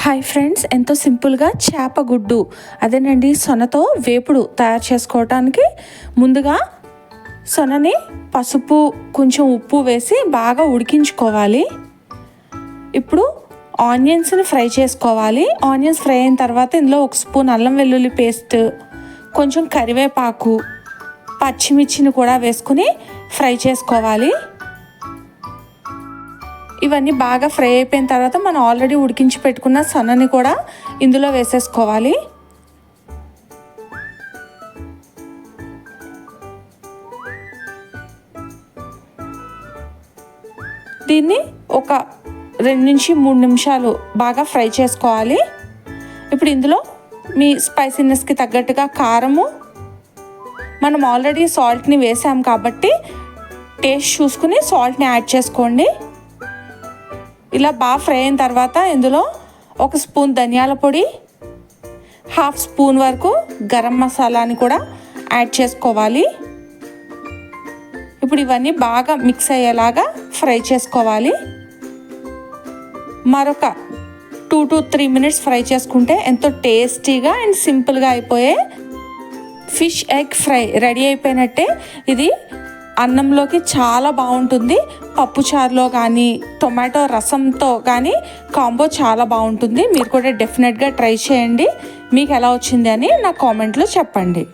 Hi friends, ఎంతో సింపుల్గా చేప గుడ్డు అదేనండి సొనతో వేపుడు తయారు చేసుకోవటానికి ముందుగా సొనని పసుపు కొంచెం ఉప్పు వేసి బాగా ఉడికించుకోవాలి. ఇప్పుడు ఆనియన్స్ని ఫ్రై చేసుకోవాలి. ఆనియన్స్ ఫ్రై అయిన తర్వాత ఇందులో 1 స్పూన్ అల్లం వెల్లుల్లి పేస్ట్, కొంచెం కరివేపాకు, పచ్చిమిర్చిని కూడా వేసుకుని ఫ్రై చేసుకోవాలి. ఇవన్నీ బాగా ఫ్రై అయిపోయిన తర్వాత మనం ఆల్రెడీ ఉడికించి పెట్టుకున్న సొనని కూడా ఇందులో వేసేసుకోవాలి. దీన్ని ఒక 2 నుంచి 3 నిమిషాలు బాగా ఫ్రై చేసుకోవాలి. ఇప్పుడు ఇందులో మీ స్పైసీనెస్కి తగ్గట్టుగా కారము, మనం ఆల్రెడీ సాల్ట్ని వేసాం కాబట్టి టేస్ట్ చూసుకుని సాల్ట్ని యాడ్ చేసుకోండి. ఇలా బాగా ఫ్రై అయిన తర్వాత ఇందులో 1 స్పూన్ ధనియాల పొడి, 1/2 స్పూన్ వరకు గరం మసాలాని కూడా యాడ్ చేసుకోవాలి. ఇప్పుడు ఇవన్నీ బాగా మిక్స్ అయ్యేలాగా ఫ్రై చేసుకోవాలి. మరొక 2 to 3 మినిట్స్ ఫ్రై చేసుకుంటే ఎంతో టేస్టీగా అండ్ సింపుల్గా అయిపోయే ఫిష్ ఎగ్ ఫ్రై రెడీ అయిపోయినట్టే. ఇది అన్నంలోకి చాలా బాగుంటుంది. పప్పుచారులో కానీ టొమాటో రసంతో కానీ కాంబో చాలా బాగుంటుంది. మీరు కూడా డెఫినెట్గా ట్రై చేయండి. మీకు ఎలా వచ్చింది అని నా కామెంట్లో చెప్పండి.